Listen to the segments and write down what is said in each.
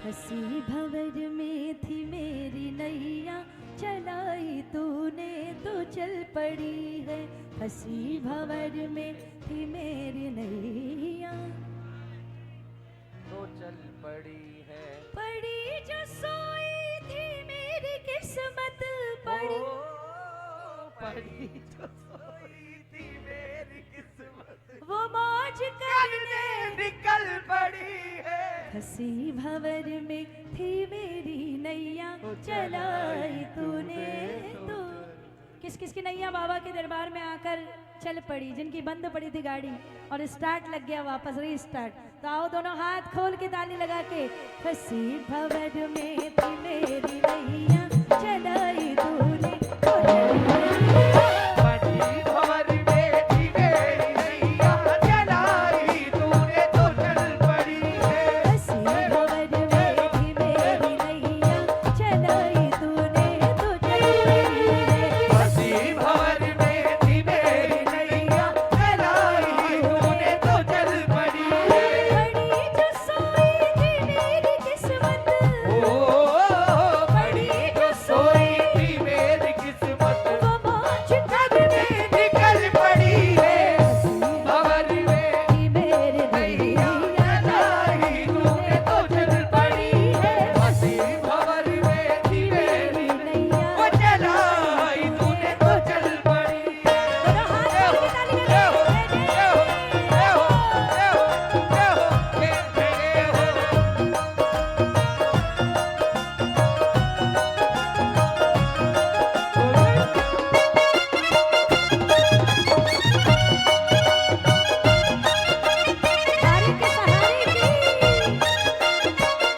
हंसी भंवर में थी मेरी नैया, चलाई तूने तो चल पड़ी है। हंसी भंवर में थी मेरी नैया तो चल पड़ी है। पड़ी जो सोई थी मेरी किस्मत, पड़ी पड़ी जो सोई थी मेरी किस्मत, वो मौज करने निकल पड़ी है। हंसी भंवर में थी मेरी नैया, चलाई तूने तो। किस किस की नैया बाबा के दरबार में आकर चल पड़ी, जिनकी बंद पड़ी थी गाड़ी और स्टार्ट लग गया वापस रीस्टार्ट। तो आओ दोनों हाथ खोल के ताली लगा के। हंसी भंवर में थी मेरी नैया, चलाई तूने तो चल पड़ी है। हंसी भंवर में थी मेरी नैया, चलाई तूने तो चल पड़ी है। हंसी भंवर में थी मेरी नैया, चलाई तूने तो चल पड़ी है। हंसी भंवर में थी मेरी नैया, चलाई तूने तो चल पड़ी है। पड़ी जो सोई थी मेरी किस्मत, पड़ी जो सोई थी मेरी किस्मत, वो मौज करने निकल पड़ी है। भंवर में थी मेरी नैया, नैया, चलाई तूने तो चल पड़ी है। हंसी भंवर में थी मेरी नैया। वो चलाई तूने तो चल पड़ी है। दोनों हाथ जोड़ के ताली बजाइए। तारी के सहारे की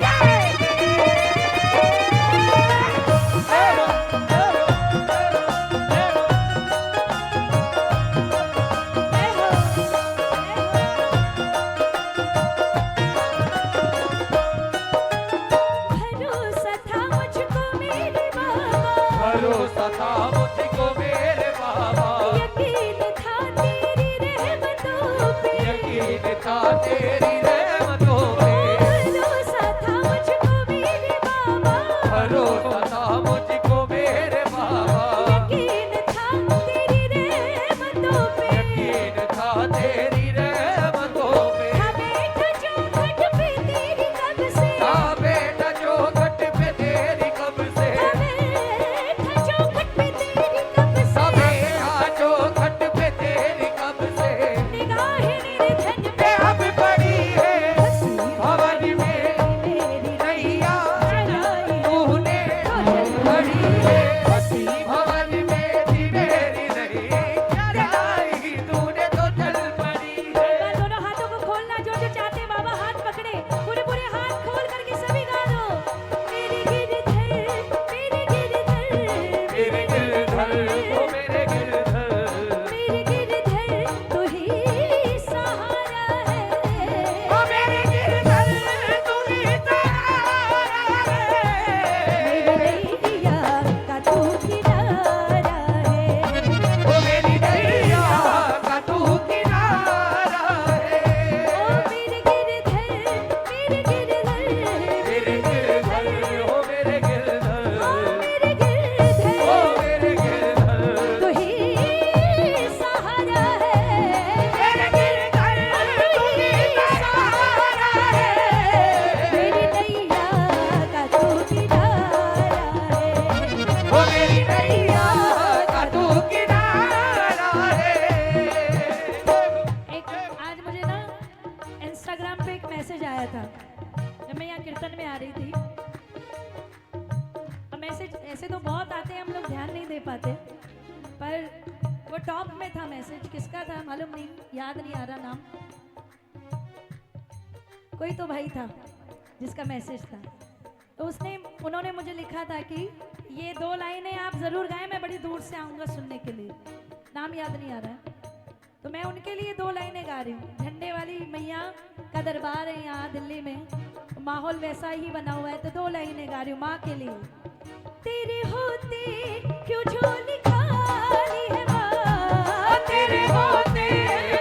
जय हो, भरोसा था मुझको मेरे बाबा, भरोसा था मुझको मेरे बाबा, यकीन था तेरी रहमतों पे, यकीन था तेरी रहमतों पे। भरोसा था मुझको मेरे बाबा, भरोसा था मुझको मेरे बाबा, यकीन था तेरी रहमतों पे। यकीन था तेरी रहमतों पे। था बैठा जो घट पे तेरी कब से, था बेटा जो घट पे तेरी कब से, था बैठा जो घट पे तेरी कब था से, बेटा जो घट पे तेरी कब से। निगाहें निर्धन पे पे अब पड़ी है हंसी भंवर में मेरी नैया, चलाई तूने तो चल पड़ी है। हंसी भंवर में थी मेरी नैया, चलाई तूने तो चल पड़ी है। एक बार दोनों हाथों को खोलना, जो जो चाहते हैं बाबा हाथ पकड़े, पूरे पूरे हाथ खोल करके सभी गा दो। मेरे गिरधर, मेरे गिरधर, मेरे गिरधर ओ मेरे गिरधर, मेरे गिरधर तू ही सहारा है। ओ मेरे गिरधर तू ही सहारा है। मेरी नैया का तू किनारा है। ओ मेरी नैया का तू किनारा है। ओ मेरे गिरधर, मेरे गिरधर, मेरे गिरधर ओ मेरे गिरधर, ओ मेरे ओ गिरधर मेरे गिरधर, तू ही सहारा है। मेरे गिरधर तू ही सहारा है। मेरी नैया का तू किनारा है। ओ मेरी नैया का तू किनारा है। एक आज मुझे ना इंस्टाग्राम पे एक मैसेज आया था जब मैं यहाँ कीर्तन में आ रही थी। और मैसेज ऐसे तो बहुत आते हैं, हम लोग ध्यान नहीं दे पाते, पर वो टॉप में था मैसेज। किसका था मालूम नहीं, याद नहीं आ रहा नाम। कोई तो भाई था जिसका मैसेज था, तो उन्होंने मुझे लिखा था कि ये 2 लाइनें आप जरूर गाएं, मैं बड़ी दूर से आऊंगा सुनने के लिए। नाम याद नहीं आ रहा है, तो मैं उनके लिए 2 लाइनें गा रही हूँ। झंडे वाली मैया का दरबार है यहाँ दिल्ली में, माहौल वैसा ही बना हुआ है, तो 2 लाइनें गा रही हूँ माँ के लिए। तेरे होते क्यों झोली खाली है माँ, तेरे होते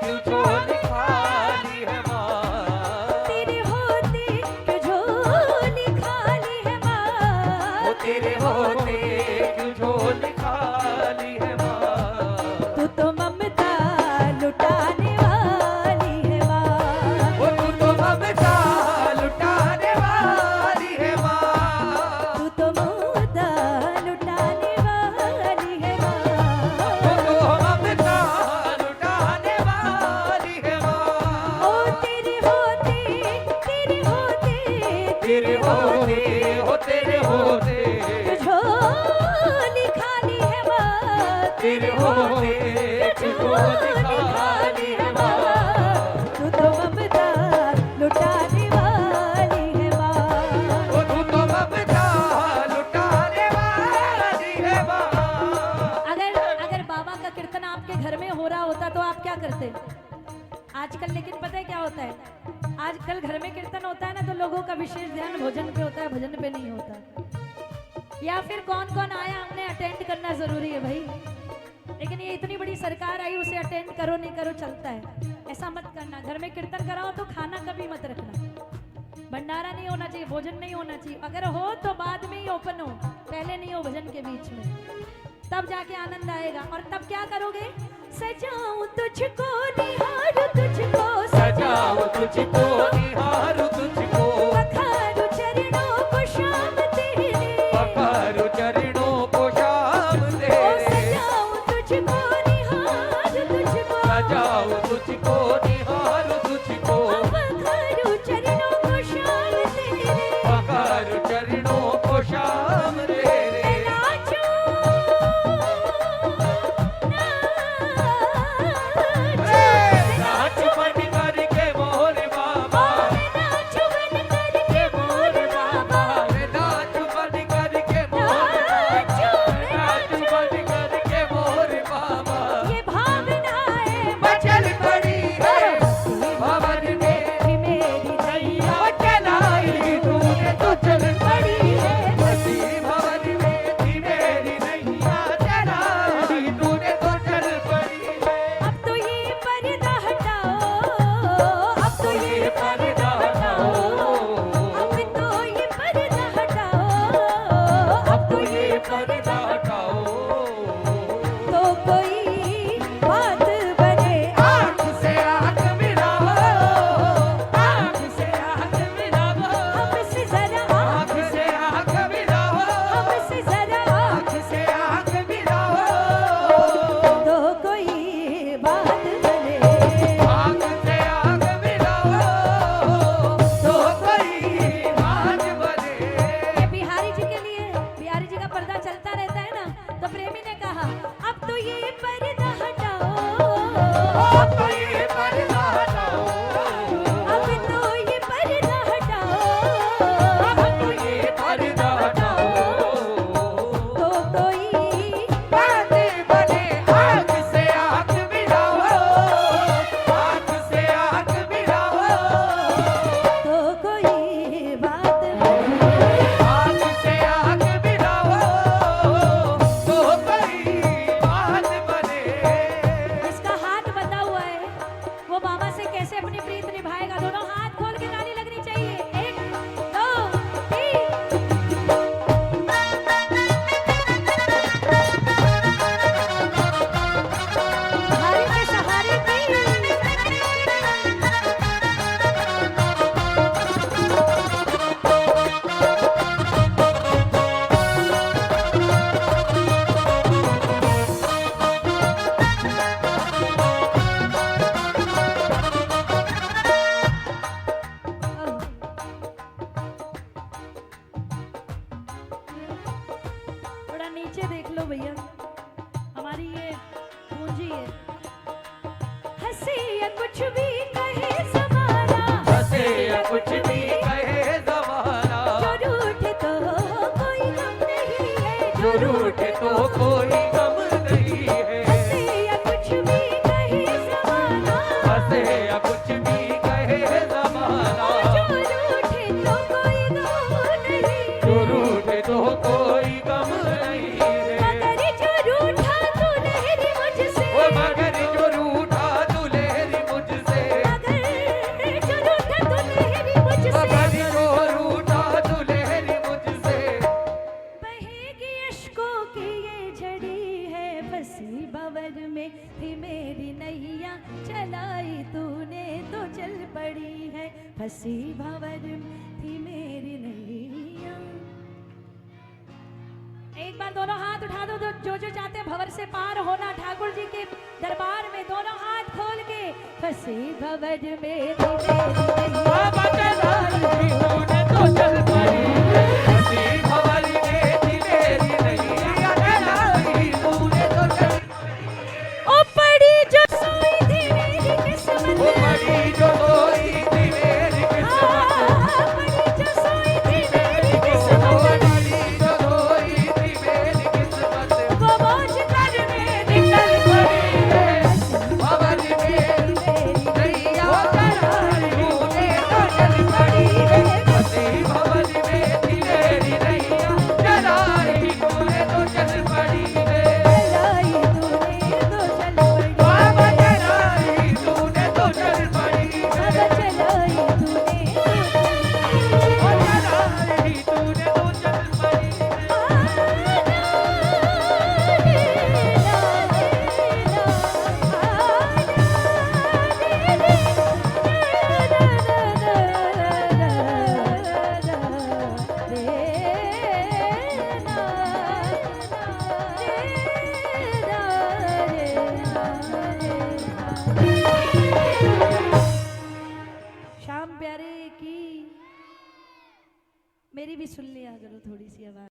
क्यों झोली खाली है माँ, तेरे होते क्यों झोली तेरे होते हो तेरे होते झोली खाली है बात तेरे होते झोली खाली है बात तू तो ममता लुटाने वाली है बात ओ तू तो ममता लुटाने वाली है बात। अगर बाबा का कीर्तन आपके घर में हो रहा होता तो आप क्या करते? आजकल लेकिन पता है क्या होता है, आजकल घर में कीर्तन होता है ना तो लोगों का विशेष ध्यान भोजन पे होता है, भजन पे नहीं होता। या फिर कौन कौन आया हमने अटेंड करना जरूरी है भाई, लेकिन ये इतनी बड़ी सरकार आई उसे अटेंड करो नहीं करो चलता है। ऐसा मत करना, घर में कीर्तन कराओ तो खाना कभी मत रखना, भंडारा नहीं होना चाहिए, भोजन नहीं होना चाहिए। अगर हो तो बाद में ही ओपन हो, पहले नहीं हो भजन के बीच में, तब जाके आनंद आएगा। और तब क्या करोगे? सजाऊं तुझको निहारूं तुझको सजाऊं तुझको निहारूं तुझको पखारूं चरणों को शाम तेरे पखारूं चरणों को शाम ओ तेरे सजाऊं तुझको निहारूं तुझको सजाऊं तुझको निहारूं तुझको पखारूं चरणों को शाम तेरे पखारूं चरणों को शाम तेरे नाच बन करके मोर बाबा नाच बन करके मोर बाबा नाच बन करके मोर बाबा ये भावनाएं बचल पड़ी है भवन में मेरी नैया चलाई तूने तो चल पड़ी है बसी भवन में थी मेरी नैया चलाई तूने तो चल पड़ी है अब तो ये पर्दा हटाओ अब तो ये पर्दा हटाओ अब तो ये पर्दा हटाओ अब तो ये पर्दा हटाओ तो कोई बात बने आँख से आँख मिलाओ आँख से आँख मिलाओ हमसे जरा आँख से आँख मिलाओ हमसे जरा आँख से आँख मिलाओ तो कोई बात बने आँख से आँख मिलाओ तो कोई बात बने ये बिहारी जी के लिए, बिहारी जी का पर्दा चलता रहता है ना, तो प्रेमी ने कहा अब तो ये पर्दा हटाओ अब तो ये पर्दा हटाओ अब तो ये पर्दा हटाओ अब तो ये पर्दा हटाओ तो कोई बात बने आँख से आँख मिलाओ आँख से आँख मिलाओ तो कोई बात बने आँख से आँख मिलाओ तो कोई बात बने जिसका हाथ बंधा हुआ है वो बाबा से कैसे अपनी प्रीत निभाएगा? दोनों हाथ खोल के ताली लगनी चाहिए। 1 2 3 हारी के सहारे थोड़ा नीचे देख लो भैया, हमारी ये पूंजी है। हंसे या कुछ भी कहे जमाना हंसे या कुछ भी कहे ज़माना जो रूठे तो कोई गम नहीं है जो रूठे तो कोई गम नहीं है हंसे या कुछ भी कहे जमाना हंसे या कुछ भी कहे ज़माना जो रूठे तो कोई गम नहीं जो रूठे तो कोई गम नहीं है मगर जो रूठा तू लहरी मुझसे ओ मगर जो रूठा दुलेरी मुझसे मगर जो रूठा तू लहरी मुझसे मगर जो रूठा दुलेरी मुझसे बहेगी अश्कों की ये झड़ी है बसी भंवर में थी मेरी नैया चलाई तूने तो चल पड़ी है फंसी भंवर में थी मेरी नैया। एक बार दोनों हाथ उठा बता दो जो जो चाहते हैं भंवर से पार होना, ठाकुर जी के दरबार में दोनों हाथ खोल के फंसे भंवर में बाबा चलाई तूने तो चल पड़ी, फंसी भंवर में थी मेरी नैया, चलाई तूने तो चल पड़ी। ओ पड़ी जो सोई थी मेरी किस्मत, ओ पड़ी जो सोई थी मेरी किस्मत, पड़ी जो सोई थी मेरी ओ किस्मत, पड़ी जो सोई थी मेरी किस्मत, वो बोझ करने निकल निकल पड़ी भंवर में नैया, चलाई तूने तो चल पड़ी, फंसी भंवर में थी मेरी नैया, चलाई तूने तो चल पड़ी। चलाई तूने तो चल पड़ी, बाबा चलाई तूने तो चल पड़ी, बाबा चलाई तूने ओ चलाई तूने तो चल पड़ी। श्याम प्यारे की मेरी भी सुन लिया करो थोड़ी सी आवाज।